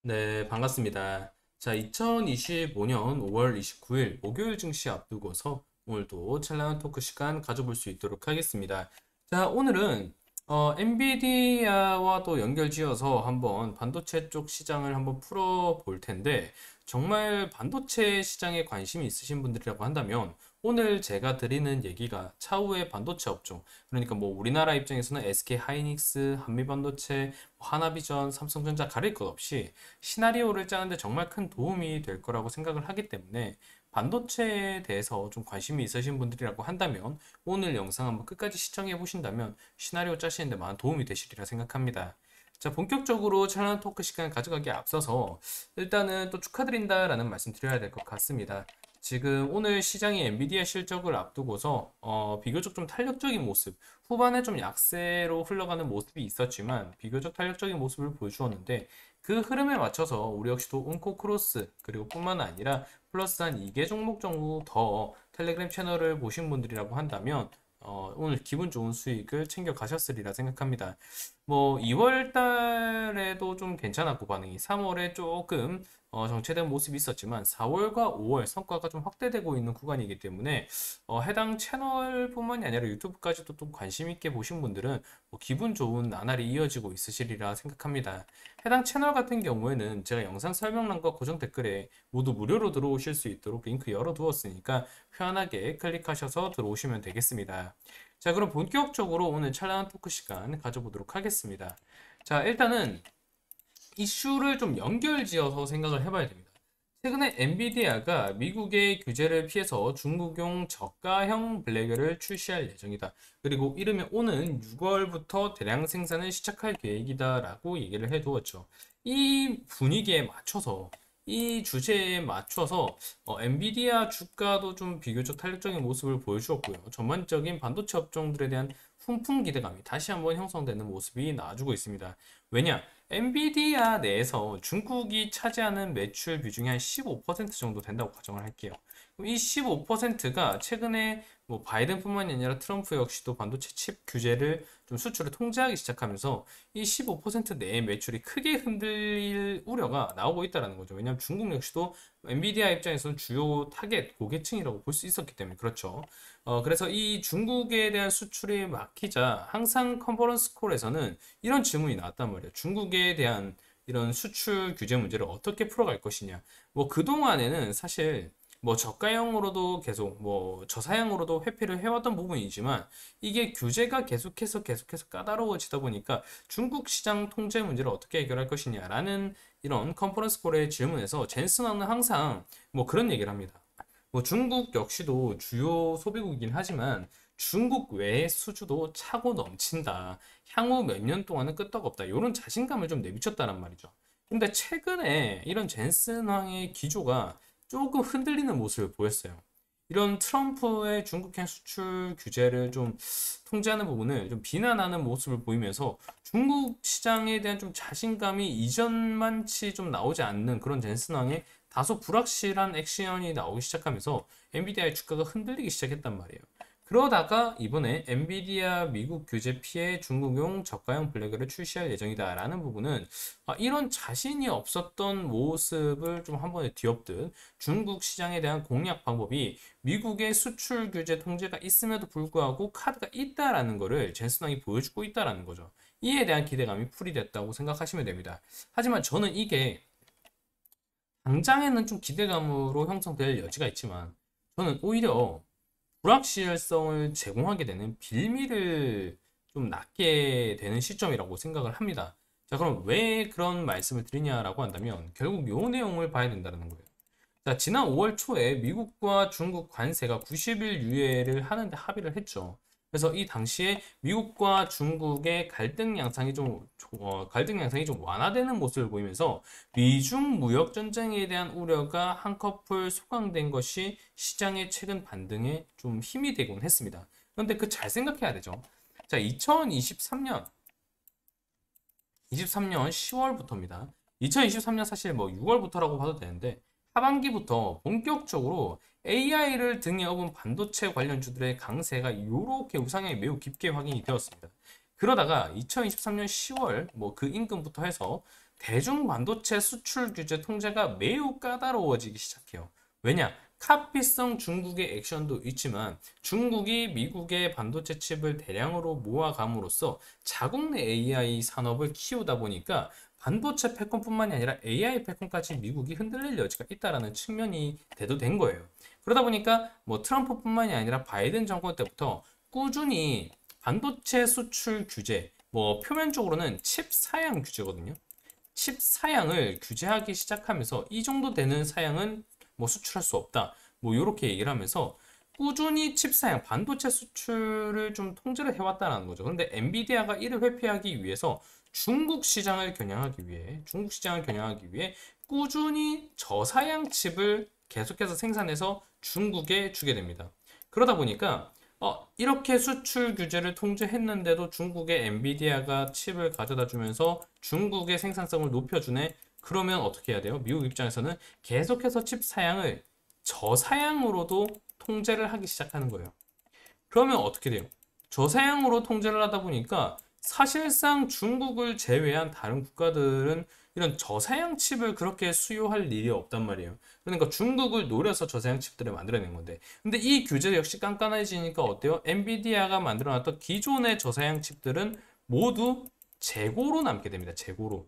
네, 반갑습니다. 자, 2025년 5월 29일 목요일 증시 앞두고서 오늘도 찰나한 토크 시간 가져볼 수 있도록 하겠습니다. 자, 오늘은 엔비디아와도 연결 지어서 한번 반도체 쪽 시장을 한번 풀어볼 텐데, 정말 반도체 시장에 관심이 있으신 분들이라고 한다면 오늘 제가 드리는 얘기가 차후의 반도체 업종, 그러니까 뭐 우리나라 입장에서는 SK 하이닉스, 한미반도체, 하나비전, 삼성전자 가릴 것 없이 시나리오를 짜는데 정말 큰 도움이 될 거라고 생각을 하기 때문에, 반도체에 대해서 좀 관심이 있으신 분들이라고 한다면 오늘 영상 한번 끝까지 시청해 보신다면 시나리오 짜시는데 많은 도움이 되시리라 생각합니다. 자, 본격적으로 찰나한 토크 시간 가져가기에 앞서서 일단은 또 축하드린다라는 말씀 드려야 될 것 같습니다. 지금 오늘 시장이 엔비디아 실적을 앞두고서 비교적 좀 탄력적인 모습, 후반에 좀 약세로 흘러가는 모습이 있었지만 비교적 탄력적인 모습을 보여주었는데, 그 흐름에 맞춰서 우리 역시도 온코 크로스, 그리고 뿐만 아니라 플러스 한 2개 종목 정도 더 텔레그램 채널을 보신 분들이라고 한다면 오늘 기분 좋은 수익을 챙겨 가셨으리라 생각합니다. 뭐 2월 달에도 좀 괜찮았고 반응이 3월에 조금 정체된 모습이 있었지만 4월과 5월 성과가 좀 확대되고 있는 구간이기 때문에 해당 채널뿐만이 아니라 유튜브까지도 좀 관심 있게 보신 분들은 뭐 기분 좋은 나날이 이어지고 있으시리라 생각합니다. 해당 채널 같은 경우에는 제가 영상 설명란과 고정 댓글에 모두 무료로 들어오실 수 있도록 링크 열어두었으니까 편하게 클릭하셔서 들어오시면 되겠습니다. 자, 그럼 본격적으로 오늘 찰나한 토크 시간 가져보도록 하겠습니다. 자, 일단은 이슈를 좀 연결지어서 생각을 해봐야 됩니다. 최근에 엔비디아가 미국의 규제를 피해서 중국용 저가형 블랙을 출시할 예정이다. 그리고 이르면 오는 6월부터 대량 생산을 시작할 계획이다라고 얘기를 해두었죠. 이 분위기에 맞춰서, 이 주제에 맞춰서 엔비디아 주가도 좀 비교적 탄력적인 모습을 보여주었고요. 전반적인 반도체 업종들에 대한 훈풍 기대감이 다시 한번 형성되는 모습이 나와주고 있습니다. 왜냐? 엔비디아 내에서 중국이 차지하는 매출 비중이 한 15% 정도 된다고 가정을 할게요. 이 15%가 최근에 뭐 바이든뿐만이 아니라 트럼프 역시도 반도체 칩 규제를 좀 수출을 통제하기 시작하면서 이 15% 내의 매출이 크게 흔들릴 우려가 나오고 있다는 거죠. 왜냐하면 중국 역시도 엔비디아 입장에서는 주요 타겟 고객층이라고 볼 수 있었기 때문에 그렇죠. 그래서 이 중국에 대한 수출이 막히자 항상 컨퍼런스 콜에서는 이런 질문이 나왔단 말이에요. 중국에 대한 이런 수출 규제 문제를 어떻게 풀어갈 것이냐. 뭐 그동안에는 사실 뭐 저가형으로도 계속 뭐 저사양으로도 회피를 해왔던 부분이지만, 이게 규제가 계속해서 까다로워지다 보니까 중국 시장 통제 문제를 어떻게 해결할 것이냐라는 이런 컨퍼런스 콜의 질문에서 젠슨왕은 항상 뭐 그런 얘기를 합니다. 뭐 중국 역시도 주요 소비국이긴 하지만 중국 외의 수주도 차고 넘친다. 향후 몇 년 동안은 끄떡없다. 이런 자신감을 좀 내비쳤다는 말이죠. 근데 최근에 이런 젠슨 황의 기조가 조금 흔들리는 모습을 보였어요. 이런 트럼프의 중국행 수출 규제를 좀 통제하는 부분을 좀 비난하는 모습을 보이면서 중국 시장에 대한 좀 자신감이 이전만치 좀 나오지 않는 그런 젠슨 황의 다소 불확실한 액션이 나오기 시작하면서 엔비디아의 주가가 흔들리기 시작했단 말이에요. 그러다가 이번에 엔비디아 미국 규제 피해 중국용 저가형 블랙을 출시할 예정이다라는 부분은 이런 자신이 없었던 모습을 좀 한 번에 뒤엎듯 중국 시장에 대한 공략 방법이 미국의 수출 규제 통제가 있음에도 불구하고 카드가 있다라는 것을 젠슨왕이 보여주고 있다라는 거죠. 이에 대한 기대감이 풀이됐다고 생각하시면 됩니다. 하지만 저는 이게 당장에는 좀 기대감으로 형성될 여지가 있지만, 저는 오히려 불확실성을 제공하게 되는 빌미를 좀 낳게 되는 시점이라고 생각을 합니다. 자, 그럼 왜 그런 말씀을 드리냐라고 한다면 결국 요 내용을 봐야 된다는 거예요. 자, 지난 5월 초에 미국과 중국 관세가 90일 유예를 하는데 합의를 했죠. 그래서 이 당시에 미국과 중국의 갈등 양상이 좀 완화되는 모습을 보이면서 미중 무역 전쟁에 대한 우려가 한꺼풀 소강된 것이 시장의 최근 반등에 좀 힘이 되곤 했습니다. 그런데 그 잘 생각해야 되죠. 자, 2023년 10월부터입니다. 2023년 사실 뭐 6월부터라고 봐도 되는데 하반기부터 본격적으로 AI를 등에 업은 반도체 관련주들의 강세가 이렇게 우상향이 매우 깊게 확인이 되었습니다. 그러다가 2023년 10월 뭐 그 인근부터 해서 대중 반도체 수출 규제 통제가 매우 까다로워지기 시작해요. 왜냐? 카피성 중국의 액션도 있지만 중국이 미국의 반도체 칩을 대량으로 모아감으로써 자국 내 AI 산업을 키우다 보니까 반도체 패권뿐만이 아니라 AI 패권까지 미국이 흔들릴 여지가 있다라는 측면이 대두된 거예요. 그러다 보니까 뭐 트럼프뿐만이 아니라 바이든 정권 때부터 꾸준히 반도체 수출 규제, 뭐 표면적으로는 칩 사양 규제거든요. 칩 사양을 규제하기 시작하면서 이 정도 되는 사양은 뭐 수출할 수 없다. 뭐 이렇게 얘기를 하면서 꾸준히 칩 사양, 반도체 수출을 좀 통제를 해왔다는 거죠. 그런데 엔비디아가 이를 회피하기 위해서 중국 시장을 겨냥하기 위해 꾸준히 저사양 칩을 계속해서 생산해서 중국에 주게 됩니다. 그러다 보니까 이렇게 수출 규제를 통제했는데도 중국의 엔비디아가 칩을 가져다 주면서 중국의 생산성을 높여주네. 그러면 어떻게 해야 돼요? 미국 입장에서는 계속해서 칩 사양을 저사양으로도 통제를 하기 시작하는 거예요. 그러면 어떻게 돼요? 저사양으로 통제를 하다 보니까 사실상 중국을 제외한 다른 국가들은 이런 저사양 칩을 그렇게 수요할 일이 없단 말이에요. 그러니까 중국을 노려서 저사양 칩들을 만들어낸 건데, 근데 이 규제 역시 깐깐해지니까 어때요? 엔비디아가 만들어놨던 기존의 저사양 칩들은 모두 재고로 남게 됩니다. 재고로.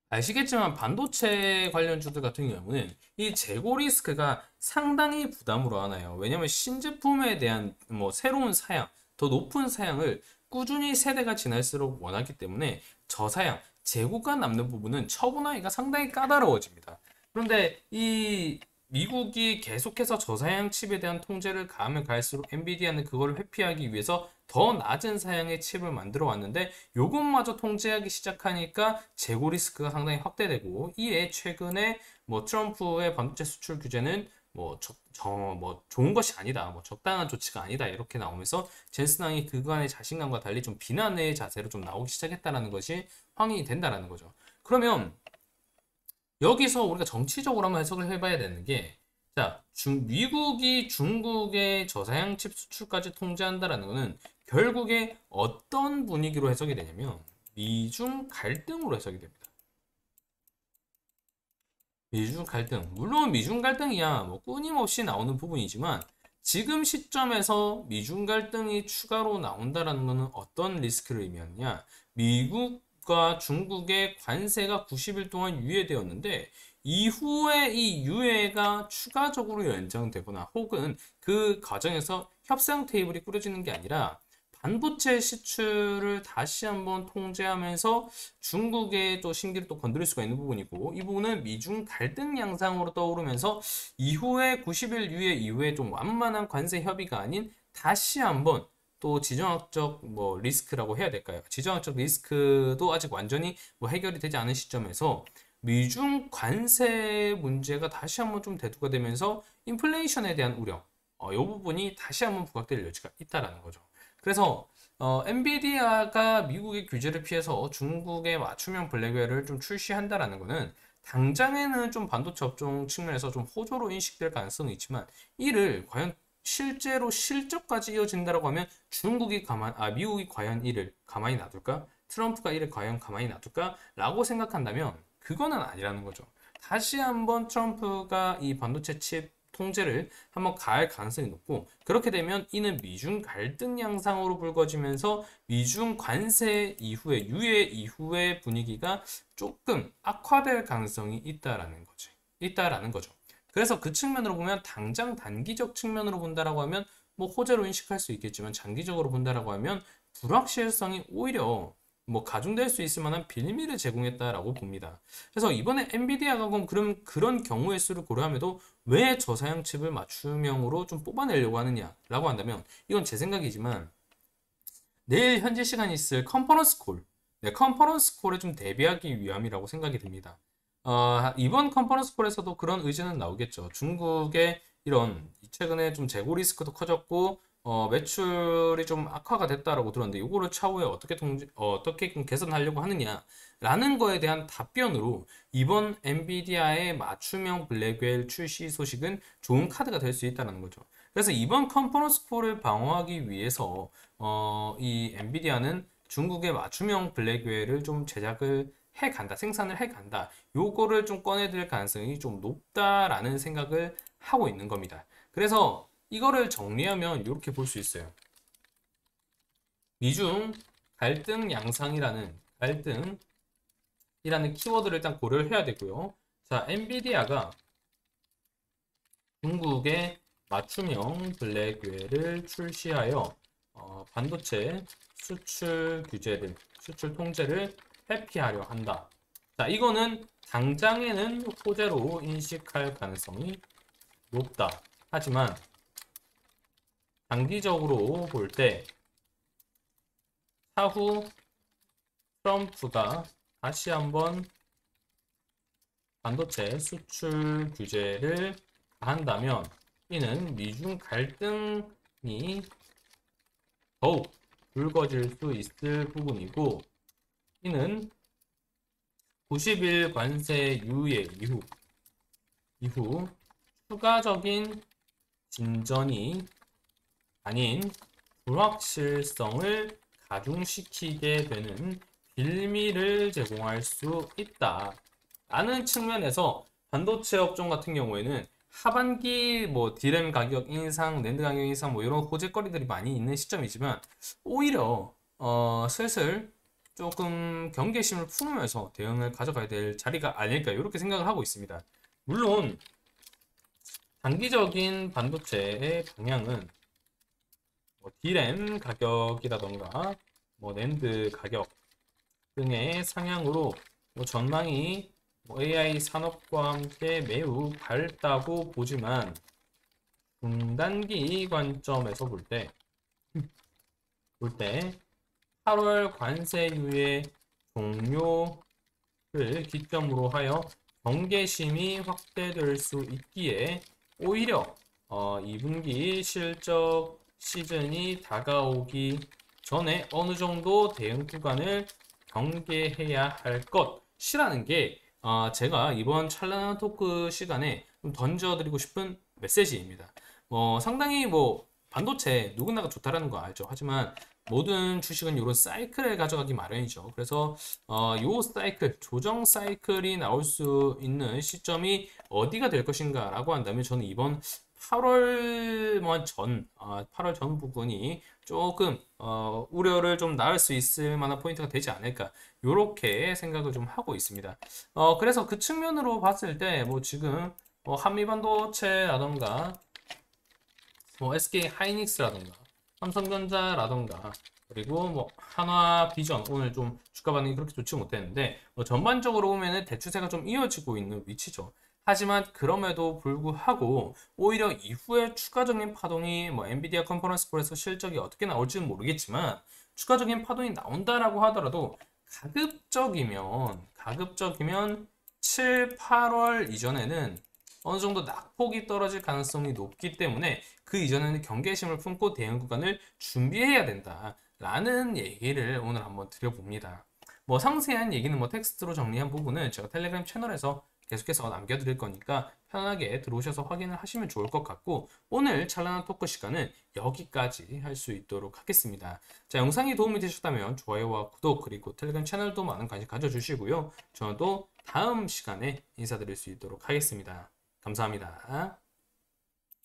아시겠지만 반도체 관련주들 같은 경우는 이 재고 리스크가 상당히 부담으로 하나요. 왜냐하면 신제품에 대한 뭐 새로운 사양, 더 높은 사양을 꾸준히 세대가 지날수록 원하기 때문에 저사양, 재고가 남는 부분은 처분하기가 상당히 까다로워집니다. 그런데 이 미국이 계속해서 저사양 칩에 대한 통제를 가하면 갈수록 엔비디아는 그걸 회피하기 위해서 더 낮은 사양의 칩을 만들어 왔는데 요것마저 통제하기 시작하니까 재고 리스크가 상당히 확대되고, 이에 최근에 뭐 트럼프의 반도체 수출 규제는 뭐 좋은 것이 아니다, 뭐 적당한 조치가 아니다 이렇게 나오면서 젠슨왕이 그간의 자신감과 달리 좀 비난의 자세로 좀 나오기 시작했다라는 것이 확인이 된다라는 거죠. 그러면 여기서 우리가 정치적으로 한번 해석을 해봐야 되는 게, 자, 미국이 중국의 저사양 칩 수출까지 통제한다라는 것은 결국에 어떤 분위기로 해석이 되냐면 미중 갈등으로 해석이 됩니다. 미중 갈등. 물론 미중 갈등이야 뭐 끊임없이 나오는 부분이지만 지금 시점에서 미중 갈등이 추가로 나온다라는 것은 어떤 리스크를 의미하느냐? 미국과 중국의 관세가 90일 동안 유예되었는데 이후에 이 유예가 추가적으로 연장되거나 혹은 그 과정에서 협상 테이블이 꾸려지는 게 아니라 반도체 시추를 다시 한번 통제하면서 중국의 또 심기를 또 건드릴 수가 있는 부분이고, 이 부분은 미중 갈등 양상으로 떠오르면서 이후에 90일 유예 이후에 좀 완만한 관세 협의가 아닌 다시 한번 또 지정학적 뭐 리스크라고 해야 될까요? 지정학적 리스크도 아직 완전히 뭐 해결이 되지 않은 시점에서 미중 관세 문제가 다시 한번 좀 대두가 되면서 인플레이션에 대한 우려, 이 부분이 다시 한번 부각될 여지가 있다라는 거죠. 그래서 엔비디아가 미국의 규제를 피해서 중국의 맞춤형 블랙웨어를 좀 출시한다라는 것은 당장에는 좀 반도체 업종 측면에서 좀 호조로 인식될 가능성이 있지만, 이를 과연 실제로 실적까지 이어진다라고 하면 미국이 과연 이를 가만히 놔둘까? 트럼프가 이를 과연 가만히 놔둘까? 라고 생각한다면 그거는 아니라는 거죠. 다시 한번 트럼프가 이 반도체 칩 통제를 한번 가할 가능성이 높고, 그렇게 되면 이는 미중 갈등 양상으로 불거지면서 미중 관세 이후에 유예 이후의 분위기가 조금 악화될 가능성이 있다라는 거죠. 그래서 그 측면으로 보면 당장 단기적 측면으로 본다라고 하면 뭐 호재로 인식할 수 있겠지만, 장기적으로 본다라고 하면 불확실성이 오히려 뭐 가중될 수 있을 만한 빌미를 제공했다라고 봅니다. 그래서 이번에 엔비디아가 그런 경우의 수를 고려함에도 왜 저사양 칩을 맞춤형으로 좀 뽑아내려고 하느냐라고 한다면, 이건 제 생각이지만 내일 현재 시간이 있을 컨퍼런스 콜, 컨퍼런스 콜에 좀 대비하기 위함이라고 생각이 듭니다. 이번 컨퍼런스 콜에서도 그런 의지는 나오겠죠. 중국의 이런 최근에 좀 재고 리스크도 커졌고 매출이 좀 악화가 됐다라고 들었는데, 이거를 차후에 어떻게 좀 개선하려고 하느냐라는 거에 대한 답변으로 이번 엔비디아의 맞춤형 블랙웰 출시 소식은 좋은 카드가 될 수 있다는 거죠. 그래서 이번 컨퍼런스 콜을 방어하기 위해서 이 엔비디아는 중국의 맞춤형 블랙웰을 좀 제작을 해간다, 생산을 해간다. 요거를 좀 꺼내들 가능성이 좀 높다라는 생각을 하고 있는 겁니다. 그래서 이거를 정리하면 이렇게 볼 수 있어요. 미중 갈등이라는 키워드를 일단 고려를 해야 되고요. 자, 엔비디아가 중국의 맞춤형 블랙웨어를 출시하여 반도체 수출 규제를, 수출 통제를 회피하려 한다. 자, 이거는 당장에는 호재로 인식할 가능성이 높다. 하지만 장기적으로 볼 때 차후 트럼프가 다시 한번 반도체 수출 규제를 한다면 이는 미중 갈등이 더욱 불거질 수 있을 부분이고, 이는 90일 관세 유예 이후 추가적인 진전이 아닌 불확실성을 가중시키게 되는 빌미를 제공할 수 있다 라는 측면에서 반도체 업종 같은 경우에는 하반기 뭐 D램 가격 인상, 낸드 가격 인상 뭐 이런 호재거리들이 많이 있는 시점이지만 오히려 슬슬 조금 경계심을 품으면서 대응을 가져가야 될 자리가 아닐까 이렇게 생각을 하고 있습니다. 물론 단기적인 반도체의 방향은 뭐 D램 가격이라던가 뭐 낸드 가격 등의 상향으로 뭐 전망이 뭐 AI 산업과 함께 매우 밝다고 보지만 중단기 관점에서 볼 때 8월 관세 유예 종료를 기점으로 하여 경계심이 확대될 수 있기에 오히려 2분기 실적 시즌이 다가오기 전에 어느 정도 대응 구간을 경계해야 할 것이라는 게 제가 이번 찬란한 토크 시간에 좀 던져드리고 싶은 메시지입니다. 상당히 뭐 반도체 누구나가 좋다라는 거 알죠. 하지만 모든 주식은 이런 사이클을 가져가기 마련이죠. 그래서 요 사이클, 조정 사이클이 나올 수 있는 시점이 어디가 될 것인가 라고 한다면 저는 이번 8월 전 부분이 조금 우려를 좀 낳을 수 있을 만한 포인트가 되지 않을까 이렇게 생각을 좀 하고 있습니다. 그래서 그 측면으로 봤을 때 뭐 지금 한미반도체라던가 뭐 SK 하이닉스라던가 삼성전자라던가 그리고 뭐 한화비전 오늘 좀 주가 반응이 그렇게 좋지 못했는데 전반적으로 보면은 대추세가 좀 이어지고 있는 위치죠. 하지만 그럼에도 불구하고 오히려 이후에 추가적인 파동이 뭐 엔비디아 컨퍼런스 콜에서 실적이 어떻게 나올지는 모르겠지만 추가적인 파동이 나온다라고 하더라도 가급적이면 7, 8월 이전에는 어느 정도 낙폭이 떨어질 가능성이 높기 때문에 그 이전에는 경계심을 품고 대응 구간을 준비해야 된다라는 얘기를 오늘 한번 드려봅니다. 뭐 상세한 얘기는 뭐 텍스트로 정리한 부분은 제가 텔레그램 채널에서 계속해서 남겨드릴 거니까 편하게 들어오셔서 확인을 하시면 좋을 것 같고 오늘 찬란한 토크 시간은 여기까지 할 수 있도록 하겠습니다. 자, 영상이 도움이 되셨다면 좋아요와 구독 그리고 텔레그램 채널도 많은 관심 가져주시고요. 저는 또 다음 시간에 인사드릴 수 있도록 하겠습니다. 감사합니다.